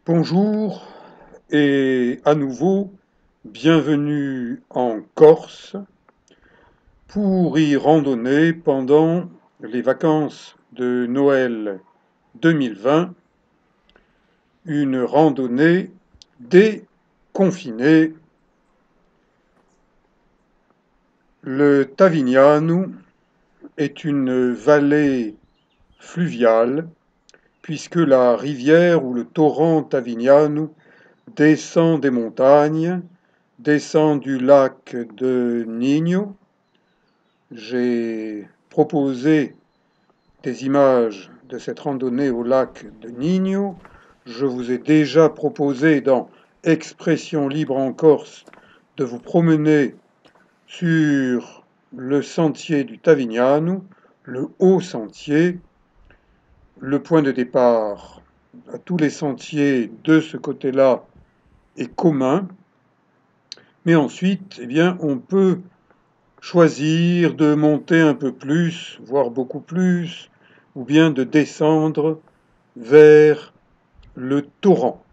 Bonjour et à nouveau, bienvenue en Corse pour y randonner pendant les vacances de Noël 2020, une randonnée déconfinée. Le Tavignano est une vallée fluviale puisque la rivière ou le torrent Tavignano descend des montagnes, descend du lac de Nigno. J'ai proposé des images de cette randonnée au lac de Nigno. Je vous ai déjà proposé dans Expression libre en Corse de vous promener sur le sentier du Tavignano, le haut sentier. Le point de départ à tous les sentiers de ce côté-là est commun, mais ensuite, eh bien, on peut choisir de monter un peu plus, voire beaucoup plus, ou bien de descendre vers le torrent.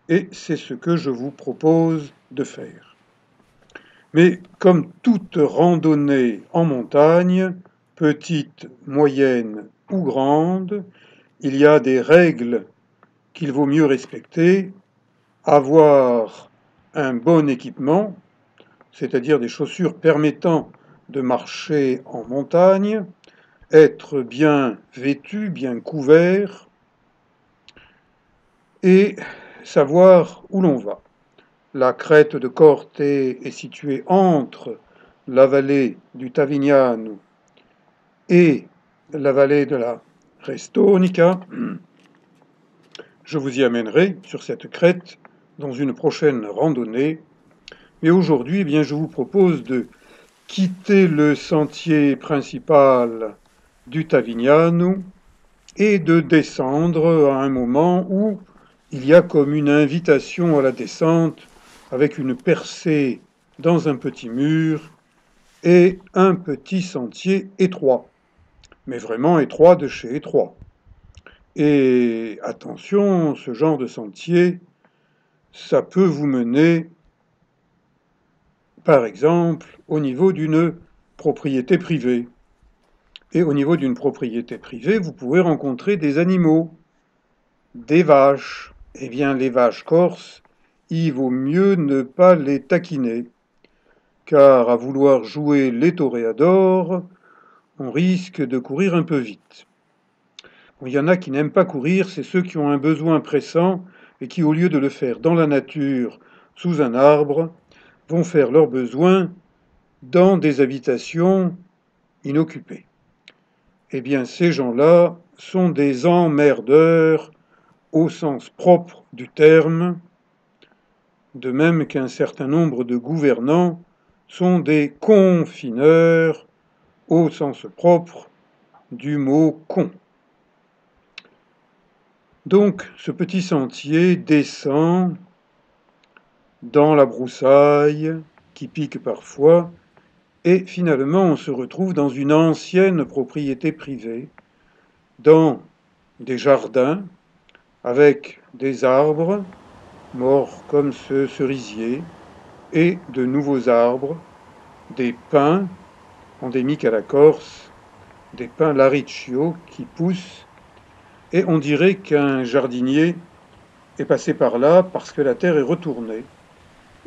Et c'est ce que je vous propose de faire. Mais comme toute randonnée en montagne, petite, moyenne ou grande, il y a des règles qu'il vaut mieux respecter, avoir un bon équipement, c'est-à-dire des chaussures permettant de marcher en montagne, être bien vêtu, bien couvert, et savoir où l'on va. La crête de Corte est située entre la vallée du Tavignano et la vallée de la Restonica. Je vous y amènerai sur cette crête dans une prochaine randonnée. Mais aujourd'hui, eh bien, je vous propose de quitter le sentier principal du Tavignano et de descendre à un moment où il y a comme une invitation à la descente avec une percée dans un petit mur et un petit sentier étroit, mais vraiment étroit de chez étroit. Et attention, ce genre de sentier, ça peut vous mener, par exemple, au niveau d'une propriété privée. Et au niveau d'une propriété privée, vous pouvez rencontrer des animaux, des vaches. Eh bien, les vaches corses, il vaut mieux ne pas les taquiner, car à vouloir jouer les toréadors, on risque de courir un peu vite. Bon, il y en a qui n'aiment pas courir, c'est ceux qui ont un besoin pressant et qui, au lieu de le faire dans la nature, sous un arbre, vont faire leurs besoins dans des habitations inoccupées. Eh bien, ces gens-là sont des emmerdeurs au sens propre du terme, de même qu'un certain nombre de gouvernants sont des confineurs au sens propre du mot con. Donc, ce petit sentier descend dans la broussaille qui pique parfois, et finalement on se retrouve dans une ancienne propriété privée, dans des jardins avec des arbres morts comme ce cerisier et de nouveaux arbres, des pins endémiques à la Corse, des pins lariccio qui poussent, et on dirait qu'un jardinier est passé par là parce que la terre est retournée.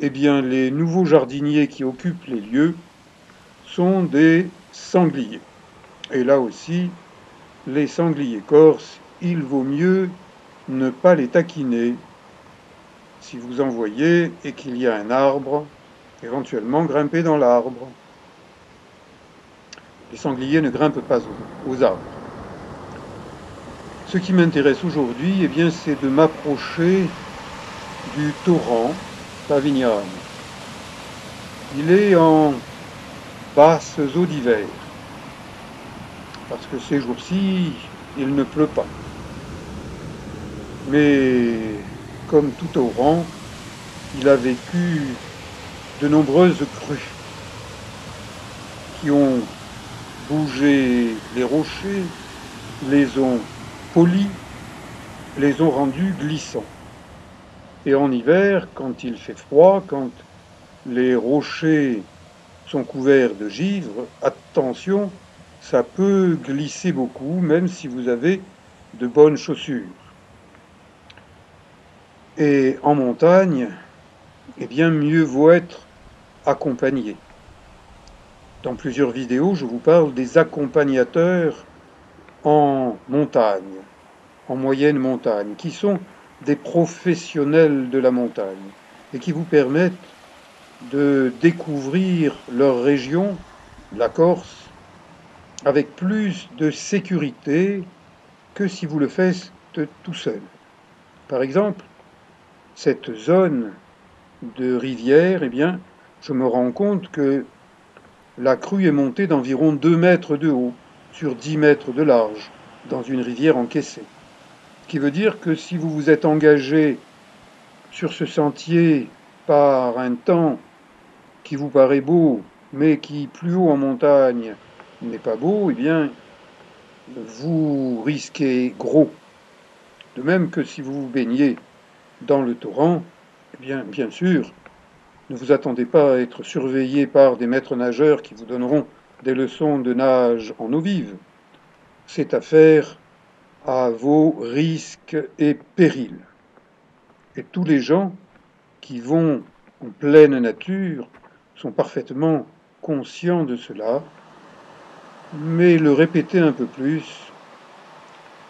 Eh bien, les nouveaux jardiniers qui occupent les lieux sont des sangliers. Et là aussi, les sangliers corses, il vaut mieux ne pas les taquiner. Si vous en voyez et qu'il y a un arbre, éventuellement grimper dans l'arbre. Les sangliers ne grimpent pas aux arbres. Ce qui m'intéresse aujourd'hui, eh bien, c'est de m'approcher du torrent Tavignano. Il est en basses eaux d'hiver, parce que ces jours-ci, il ne pleut pas. Mais comme tout torrent, il a vécu de nombreuses crues qui ont bougé les rochers, les ont polis, les ont rendus glissants. Et en hiver, quand il fait froid, quand les rochers sont couverts de givre, attention, ça peut glisser beaucoup, même si vous avez de bonnes chaussures. Et en montagne, eh bien, mieux vaut être accompagné. Dans plusieurs vidéos, je vous parle des accompagnateurs en montagne, en moyenne montagne, qui sont des professionnels de la montagne et qui vous permettent de découvrir leur région, la Corse, avec plus de sécurité que si vous le faites tout seul. Par exemple, cette zone de rivière, eh bien, je me rends compte que la crue est montée d'environ 2 mètres de haut sur 10 mètres de large dans une rivière encaissée. Ce qui veut dire que si vous vous êtes engagé sur ce sentier par un temps qui vous paraît beau, mais qui plus haut en montagne n'est pas beau, eh bien, vous risquez gros. De même que si vous vous baignez dans le torrent, eh bien sûr, ne vous attendez pas à être surveillé par des maîtres nageurs qui vous donneront des leçons de nage en eau vive. C'est affaire à vos risques et périls. Et tous les gens qui vont en pleine nature sont parfaitement conscients de cela, mais le répéter un peu plus,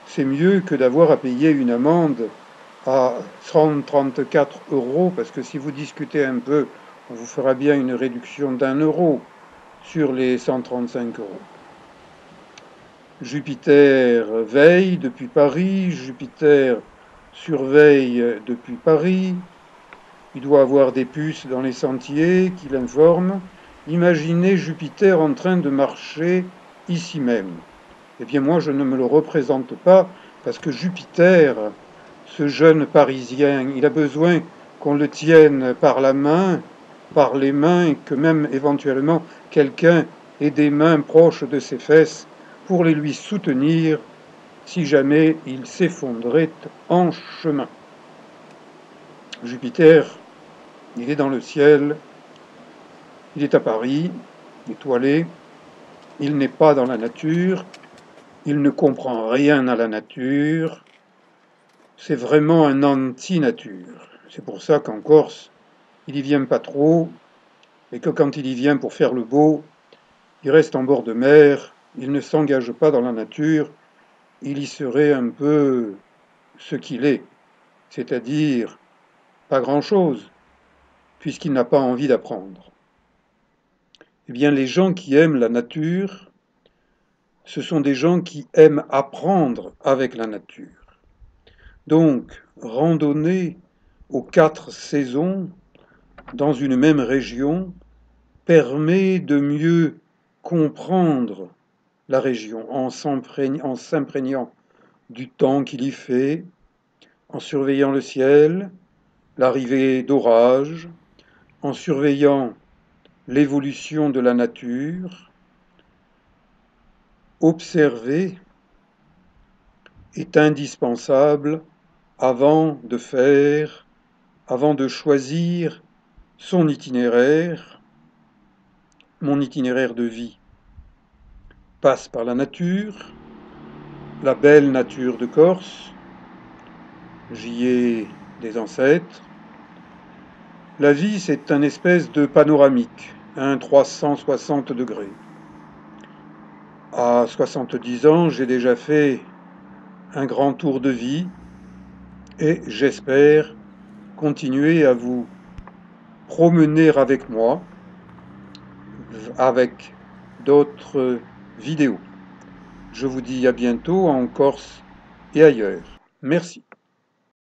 c'est mieux que d'avoir à payer une amende à 34 €, parce que si vous discutez un peu, on vous fera bien une réduction d'1 € sur les 135 €. Jupiter veille depuis Paris, Jupiter surveille depuis Paris, il doit avoir des puces dans les sentiers qui l'informent. Imaginez Jupiter en train de marcher ici même. Eh bien moi je ne me le représente pas, parce que Jupiter, ce jeune Parisien, il a besoin qu'on le tienne par la main, par les mains, et que même éventuellement quelqu'un ait des mains proches de ses fesses pour les lui soutenir si jamais il s'effondrait en chemin. Jupiter, il est dans le ciel, il est à Paris, étoilé, il n'est pas dans la nature, il ne comprend rien à la nature, c'est vraiment un anti-nature. C'est pour ça qu'en Corse, il y vient pas trop, et que quand il y vient pour faire le beau, il reste en bord de mer, il ne s'engage pas dans la nature, il y serait un peu ce qu'il est, c'est-à-dire pas grand-chose, puisqu'il n'a pas envie d'apprendre. Eh bien, les gens qui aiment la nature, ce sont des gens qui aiment apprendre avec la nature. Donc, randonner aux 4 saisons dans une même région permet de mieux comprendre la région en s'imprégnant du temps qu'il y fait, en surveillant le ciel, l'arrivée d'orages, en surveillant l'évolution de la nature. Observer est indispensable avant de choisir son itinéraire. Mon itinéraire de vie passe par la nature, la belle nature de Corse, j'y ai des ancêtres. La vie, c'est un espèce de panoramique, un 360 degrés. À 70 ans, j'ai déjà fait un grand tour de vie et j'espère continuer à vous promener avec moi, avec d'autres vidéos. Je vous dis à bientôt en Corse et ailleurs. Merci.